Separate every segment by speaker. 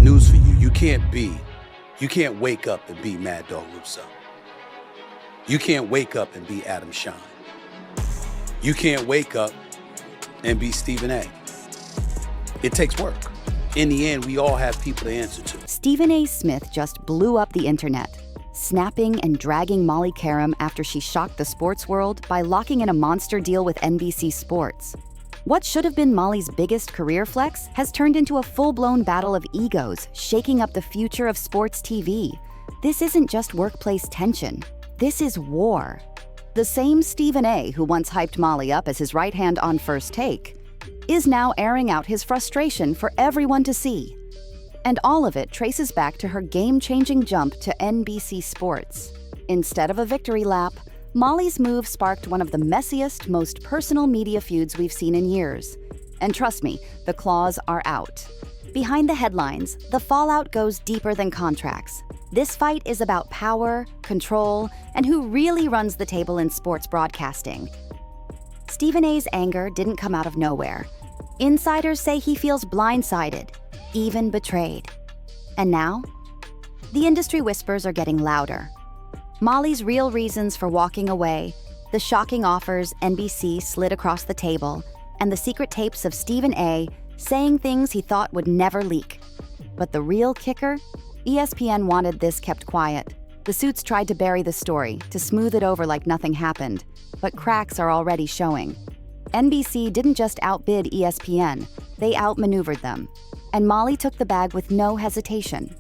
Speaker 1: News for you, you can't wake up and be Mad Dog Russo. You can't wake up and be Adam Shine. You can't wake up and be Stephen A. It takes work. In the end, we all have people to answer to.
Speaker 2: Stephen A. Smith just blew up the internet, snapping and dragging Molly Qerim after she shocked the sports world by locking in a monster deal with NBC Sports. What should have been Molly's biggest career flex has turned into a full-blown battle of egos, shaking up the future of sports TV. This isn't just workplace tension. This is war. The same Stephen A. who once hyped Molly up as his right hand on First Take is now airing out his frustration for everyone to see. And all of it traces back to her game-changing jump to NBC Sports. Instead of a victory lap, Molly's move sparked one of the messiest, most personal media feuds we've seen in years. And trust me, the claws are out. Behind the headlines, the fallout goes deeper than contracts. This fight is about power, control, and who really runs the table in sports broadcasting. Stephen A.'s anger didn't come out of nowhere. Insiders say he feels blindsided, even betrayed. And now, the industry whispers are getting louder. Molly's real reasons for walking away, the shocking offers NBC slid across the table, and the secret tapes of Stephen A. saying things he thought would never leak. But the real kicker? ESPN wanted this kept quiet. The suits tried to bury the story, to smooth it over like nothing happened, but cracks are already showing. NBC didn't just outbid ESPN, they outmaneuvered them. And Molly took the bag with no hesitation.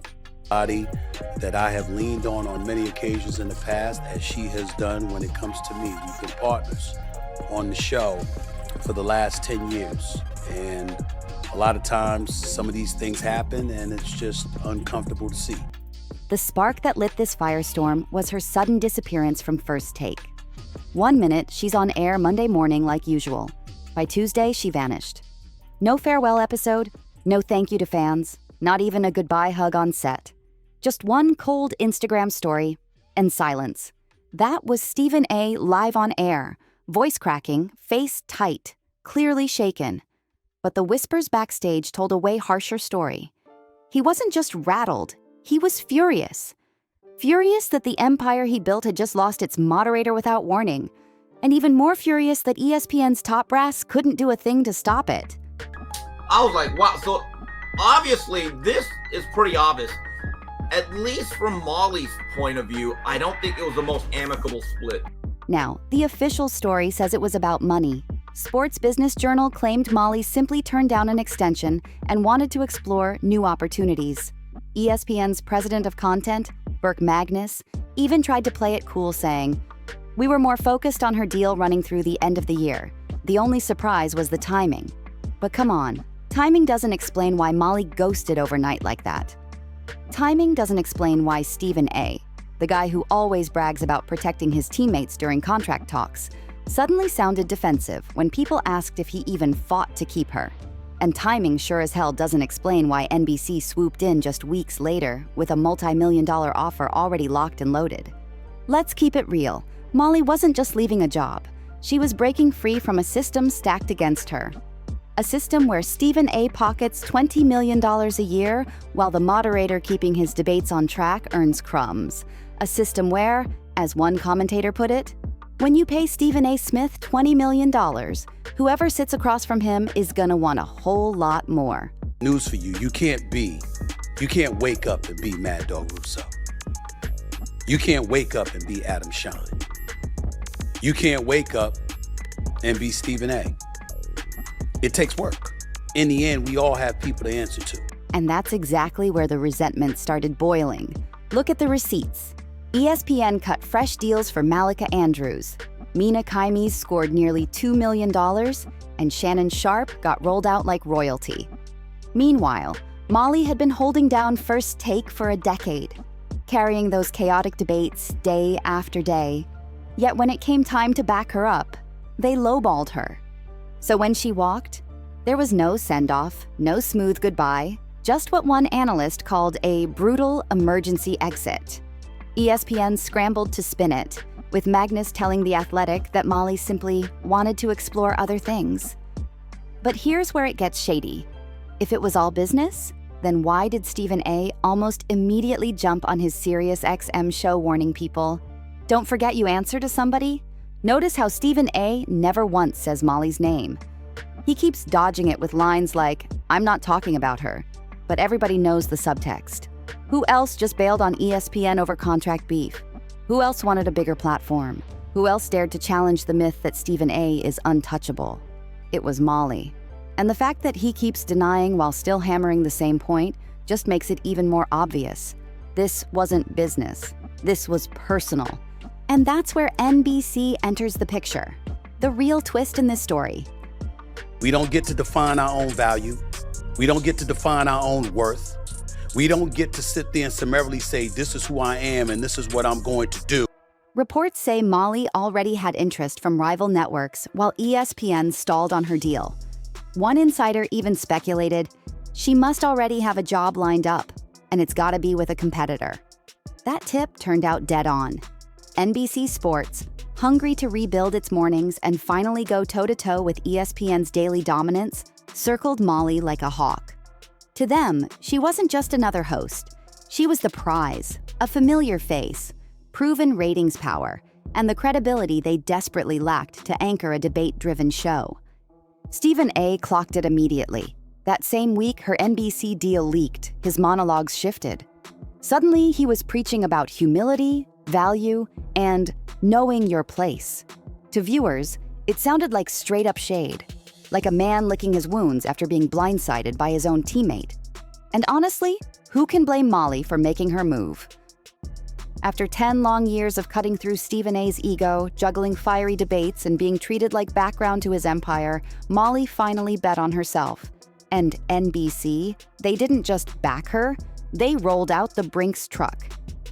Speaker 1: That I have leaned on many occasions in the past, as she has done when it comes to me. We've been partners on the show for the last 10 years. And a lot of times, some of these things happen, and it's just uncomfortable to see.
Speaker 2: The spark that lit this firestorm was her sudden disappearance from First Take. 1 minute, she's on air Monday morning like usual. By Tuesday, she vanished. No farewell episode, no thank you to fans, not even a goodbye hug on set. Just one cold Instagram story and silence. That was Stephen A. live on air, voice cracking, face tight, clearly shaken. But the whispers backstage told a way harsher story. He wasn't just rattled, he was furious. Furious that the empire he built had just lost its moderator without warning. And even more furious that ESPN's top brass couldn't do a thing to stop it.
Speaker 3: I was like, wow, so obviously this is pretty obvious. At least from Molly's point of view, I don't think it was the most amicable split.
Speaker 2: Now, the official story says it was about money. Sports Business Journal claimed Molly simply turned down an extension and wanted to explore new opportunities. ESPN's president of content, Burke Magnus, even tried to play it cool, saying, "We were more focused on her deal running through the end of the year. The only surprise was the timing." But come on, timing doesn't explain why Molly ghosted overnight like that. Timing doesn't explain why Stephen A., the guy who always brags about protecting his teammates during contract talks, suddenly sounded defensive when people asked if he even fought to keep her. And timing sure as hell doesn't explain why NBC swooped in just weeks later with a multi-million-dollar offer already locked and loaded. Let's keep it real. Molly wasn't just leaving a job. She was breaking free from a system stacked against her. A system where Stephen A. pockets $20 million a year, while the moderator keeping his debates on track earns crumbs. A system where, as one commentator put it, when you pay Stephen A. Smith $20 million, whoever sits across from him is gonna want a whole lot more.
Speaker 1: News for you, you can't wake up and be Mad Dog Russo. You can't wake up and be Adam Shine. You can't wake up and be Stephen A. It takes work. In the end, we all have people to answer to.
Speaker 2: And that's exactly where the resentment started boiling. Look at the receipts. ESPN cut fresh deals for Malika Andrews. Mina Kimes scored nearly $2 million, and Shannon Sharpe got rolled out like royalty. Meanwhile, Molly had been holding down First Take for a decade, carrying those chaotic debates day after day. Yet when it came time to back her up, they lowballed her. So when she walked, there was no send-off, no smooth goodbye, just what one analyst called a brutal emergency exit. ESPN scrambled to spin it, with Magnus telling The Athletic that Molly simply wanted to explore other things. But here's where it gets shady. If it was all business, then why did Stephen A. almost immediately jump on his SiriusXM show warning people? Don't forget you answer to somebody? Notice how Stephen A. never once says Molly's name. He keeps dodging it with lines like, "I'm not talking about her," but everybody knows the subtext. Who else just bailed on ESPN over contract beef? Who else wanted a bigger platform? Who else dared to challenge the myth that Stephen A. is untouchable? It was Molly. And the fact that he keeps denying while still hammering the same point just makes it even more obvious. This wasn't business. This was personal. And that's where NBC enters the picture. The real twist in this story.
Speaker 1: We don't get to define our own value. We don't get to define our own worth. We don't get to sit there and summarily say, this is who I am and this is what I'm going to do.
Speaker 2: Reports say Molly already had interest from rival networks while ESPN stalled on her deal. One insider even speculated she must already have a job lined up, and it's gotta be with a competitor. That tip turned out dead on. NBC Sports, hungry to rebuild its mornings and finally go toe-to-toe with ESPN's daily dominance, circled Molly like a hawk. To them, she wasn't just another host. She was the prize, a familiar face, proven ratings power, and the credibility they desperately lacked to anchor a debate-driven show. Stephen A. clocked it immediately. That same week, her NBC deal leaked, his monologues shifted. Suddenly, he was preaching about humility, value, and knowing your place. To viewers, it sounded like straight-up shade, like a man licking his wounds after being blindsided by his own teammate. And honestly, who can blame Molly for making her move? After 10 long years of cutting through Stephen A.'s ego, juggling fiery debates, and being treated like background to his empire, Molly finally bet on herself. And NBC, they didn't just back her, they rolled out the Brinks truck.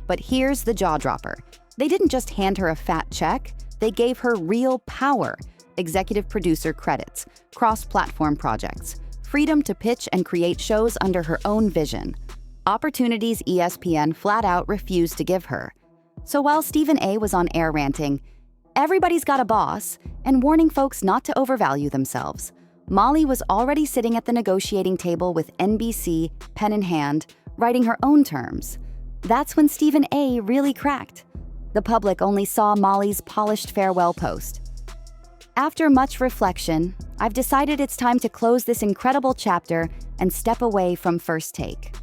Speaker 2: But here's the jaw-dropper. They didn't just hand her a fat check, they gave her real power, executive producer credits, cross-platform projects, freedom to pitch and create shows under her own vision. Opportunities ESPN flat out refused to give her. So while Stephen A. was on air ranting, "Everybody's got a boss," and warning folks not to overvalue themselves, Molly was already sitting at the negotiating table with NBC, pen in hand, writing her own terms. That's when Stephen A. really cracked. The public only saw Molly's polished farewell post. After much reflection, I've decided it's time to close this incredible chapter and step away from First Take.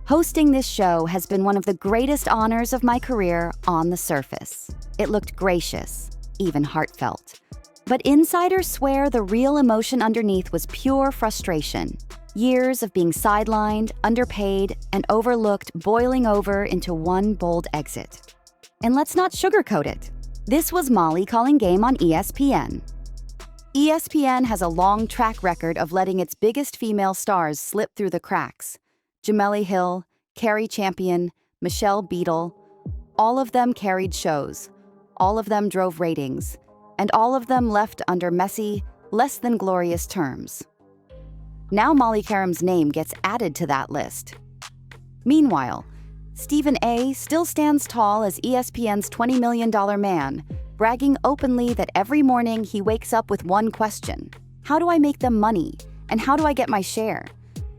Speaker 2: Hosting this show has been one of the greatest honors of my career on the surface. It looked gracious, even heartfelt. But insiders swear the real emotion underneath was pure frustration. Years of being sidelined, underpaid, and overlooked boiling over into one bold exit. And let's not sugarcoat it. This was Molly calling game on ESPN. ESPN has a long track record of letting its biggest female stars slip through the cracks. Jemele Hill, Carrie Champion, Michelle Beadle, all of them carried shows. All of them drove ratings. And all of them left under messy, less than glorious terms. Now Molly Qerim's name gets added to that list. Meanwhile, Stephen A. still stands tall as ESPN's $20 million man, bragging openly that every morning he wakes up with one question: how do I make them money? And how do I get my share?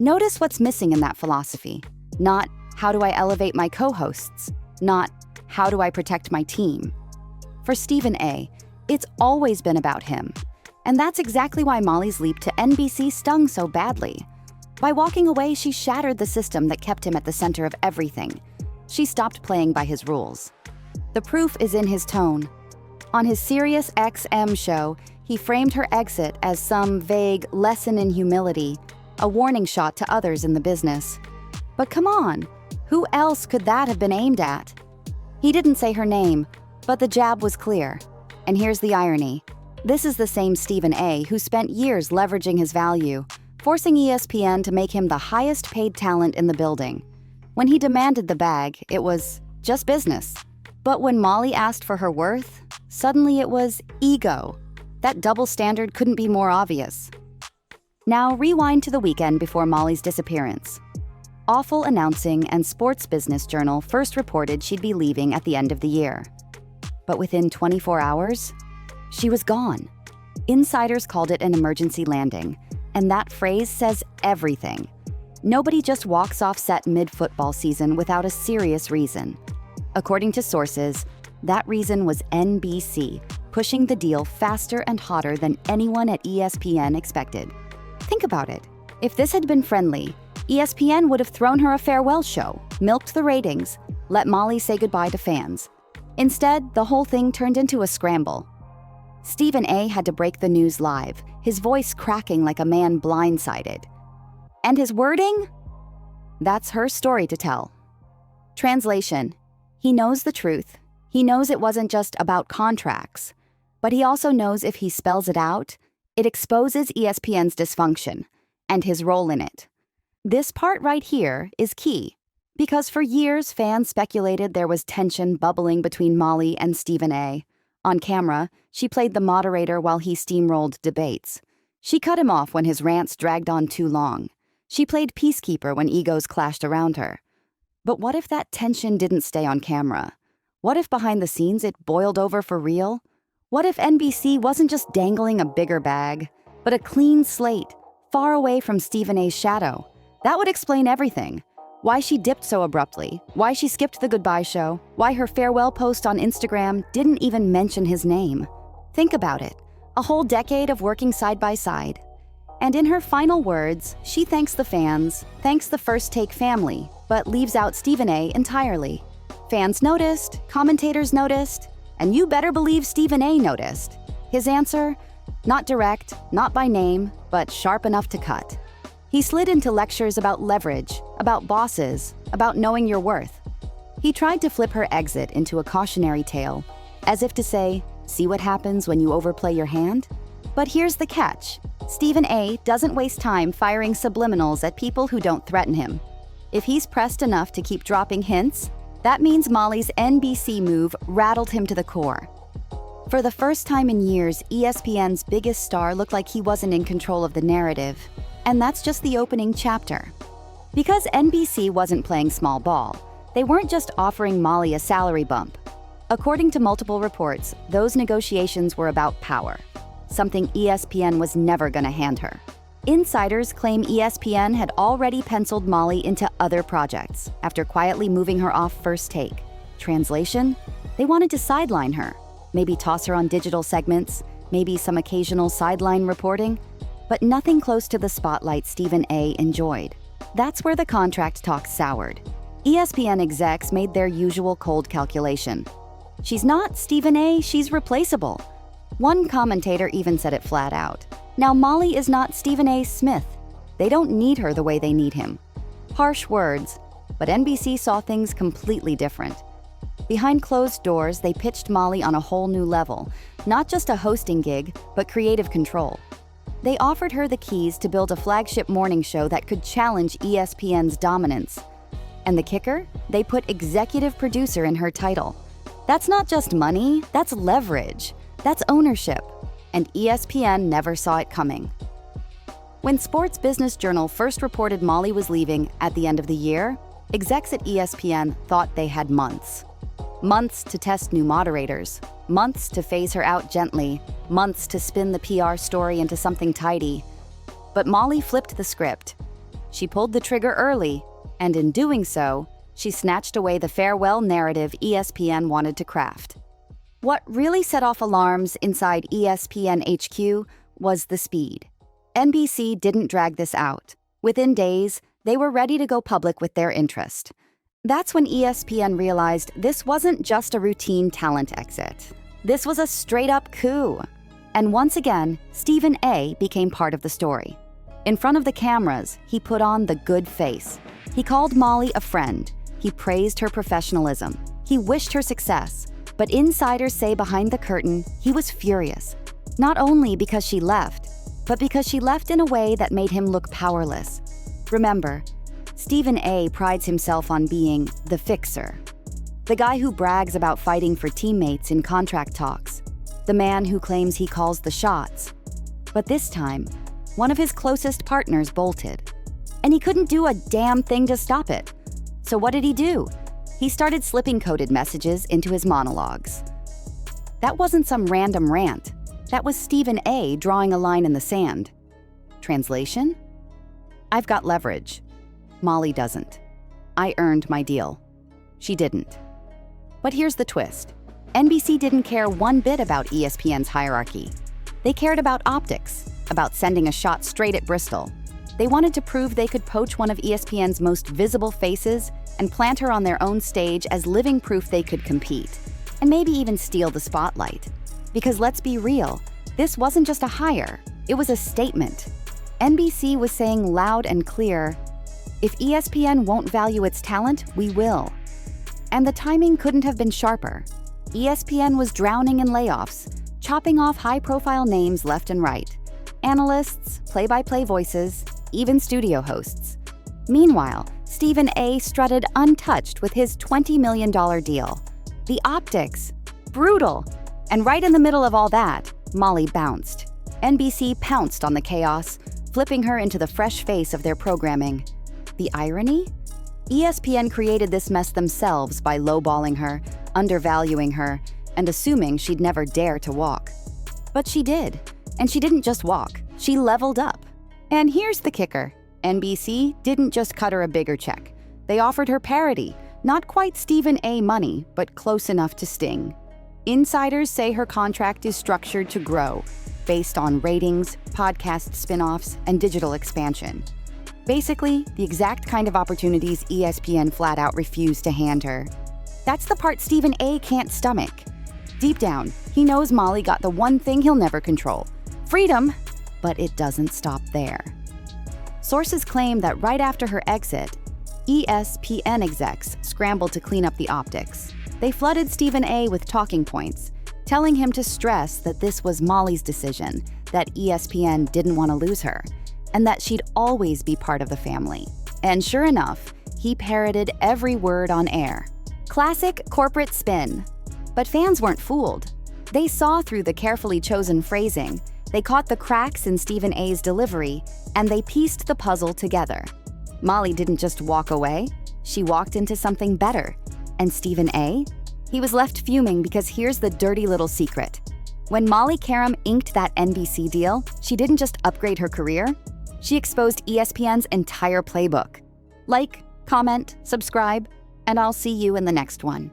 Speaker 2: Notice what's missing in that philosophy. Not, how do I elevate my co-hosts? Not, how do I protect my team? For Stephen A., it's always been about him. And that's exactly why Molly's leap to NBC stung so badly. By walking away, she shattered the system that kept him at the center of everything. She stopped playing by his rules. The proof is in his tone. On his SiriusXM show, he framed her exit as some vague lesson in humility, a warning shot to others in the business. But come on, who else could that have been aimed at? He didn't say her name, but the jab was clear. And here's the irony. This is the same Stephen A. who spent years leveraging his value, forcing ESPN to make him the highest paid talent in the building. When he demanded the bag, it was just business. But when Molly asked for her worth, suddenly it was ego. That double standard couldn't be more obvious. Now rewind to the weekend before Molly's disappearance. Awful Announcing and Sports Business Journal first reported she'd be leaving at the end of the year. But within 24 hours, she was gone. Insiders called it an emergency landing, and that phrase says everything. Nobody just walks off set mid-football season without a serious reason. According to sources, that reason was NBC, pushing the deal faster and hotter than anyone at ESPN expected. Think about it. If this had been friendly, ESPN would have thrown her a farewell show, milked the ratings, let Molly say goodbye to fans. Instead, the whole thing turned into a scramble. Stephen A. had to break the news live, his voice cracking like a man blindsided. And his wording? That's her story to tell. Translation: he knows the truth. He knows it wasn't just about contracts. But he also knows if he spells it out, it exposes ESPN's dysfunction and his role in it. This part right here is key, because for years fans speculated there was tension bubbling between Molly and Stephen A. On camera, she played the moderator while he steamrolled debates. She cut him off when his rants dragged on too long. She played peacekeeper when egos clashed around her. But what if that tension didn't stay on camera? What if behind the scenes it boiled over for real? What if NBC wasn't just dangling a bigger bag, but a clean slate, far away from Stephen A.'s shadow? That would explain everything. Why she dipped so abruptly, why she skipped the goodbye show, why her farewell post on Instagram didn't even mention his name. Think about it. A whole decade of working side by side. And in her final words, she thanks the fans, thanks the First Take family, but leaves out Stephen A. entirely. Fans noticed, commentators noticed, and you better believe Stephen A. noticed. His answer? Not direct, not by name, but sharp enough to cut. He slid into lectures about leverage, about bosses, about knowing your worth. He tried to flip her exit into a cautionary tale, as if to say, see what happens when you overplay your hand? But here's the catch. Stephen A. doesn't waste time firing subliminals at people who don't threaten him. If he's pressed enough to keep dropping hints, that means Molly's NBC move rattled him to the core. For the first time in years, ESPN's biggest star looked like he wasn't in control of the narrative. And that's just the opening chapter. Because NBC wasn't playing small ball, they weren't just offering Molly a salary bump. According to multiple reports, those negotiations were about power, something ESPN was never going to hand her. Insiders claim ESPN had already penciled Molly into other projects after quietly moving her off First Take. Translation? They wanted to sideline her, maybe toss her on digital segments, maybe some occasional sideline reporting, but nothing close to the spotlight Stephen A. enjoyed. That's where the contract talks soured. ESPN execs made their usual cold calculation. She's not Stephen A., she's replaceable. One commentator even said it flat out. Now Molly is not Stephen A. Smith. They don't need her the way they need him. Harsh words, but NBC saw things completely different. Behind closed doors, they pitched Molly on a whole new level, not just a hosting gig, but creative control. They offered her the keys to build a flagship morning show that could challenge ESPN's dominance. And the kicker? They put executive producer in her title. That's not just money, that's leverage. That's ownership. And ESPN never saw it coming. When Sports Business Journal first reported Molly was leaving at the end of the year, execs at ESPN thought they had months. Months to test new moderators, months to phase her out gently, months to spin the PR story into something tidy. But Molly flipped the script. She pulled the trigger early, and in doing so, she snatched away the farewell narrative ESPN wanted to craft. What really set off alarms inside ESPN HQ was the speed. NBC didn't drag this out. Within days, they were ready to go public with their interest. That's when ESPN realized this wasn't just a routine talent exit. This was a straight-up coup. And once again, Stephen A. became part of the story. In front of the cameras, he put on the good face. He called Molly a friend. He praised her professionalism. He wished her success. But insiders say behind the curtain, he was furious. Not only because she left, but because she left in a way that made him look powerless. Remember, Stephen A. prides himself on being the fixer. The guy who brags about fighting for teammates in contract talks. The man who claims he calls the shots. But this time, one of his closest partners bolted. And he couldn't do a damn thing to stop it. So what did he do? He started slipping coded messages into his monologues. That wasn't some random rant. That was Stephen A. drawing a line in the sand. Translation? I've got leverage. Molly doesn't. I earned my deal. She didn't. But here's the twist. NBC didn't care one bit about ESPN's hierarchy. They cared about optics, about sending a shot straight at Bristol. They wanted to prove they could poach one of ESPN's most visible faces and plant her on their own stage as living proof they could compete, and maybe even steal the spotlight. Because let's be real, this wasn't just a hire, it was a statement. NBC was saying loud and clear, if ESPN won't value its talent, we will. And the timing couldn't have been sharper. ESPN was drowning in layoffs, chopping off high-profile names left and right. Analysts, play-by-play voices, even studio hosts. Meanwhile, Stephen A. strutted untouched with his $20 million deal. The optics, brutal. And right in the middle of all that, Molly bounced. NBC pounced on the chaos, flipping her into the fresh face of their programming. The irony? ESPN created this mess themselves by lowballing her, undervaluing her, and assuming she'd never dare to walk. But she did. And she didn't just walk, she leveled up. And here's the kicker. NBC didn't just cut her a bigger check. They offered her parity, not quite Stephen A. money, but close enough to sting. Insiders say her contract is structured to grow, based on ratings, podcast spin-offs, and digital expansion. Basically, the exact kind of opportunities ESPN flat out refused to hand her. That's the part Stephen A. can't stomach. Deep down, he knows Molly got the one thing he'll never control: freedom, but it doesn't stop there. Sources claim that right after her exit, ESPN execs scrambled to clean up the optics. They flooded Stephen A. with talking points, telling him to stress that this was Molly's decision, that ESPN didn't want to lose her, and that she'd always be part of the family. And sure enough, he parroted every word on air. Classic corporate spin. But fans weren't fooled. They saw through the carefully chosen phrasing, they caught the cracks in Stephen A.'s delivery, and they pieced the puzzle together. Molly didn't just walk away, she walked into something better. And Stephen A.? He was left fuming because here's the dirty little secret. When Molly Qerim inked that NBC deal, she didn't just upgrade her career, she exposed ESPN's entire playbook. Like, comment, subscribe, and I'll see you in the next one.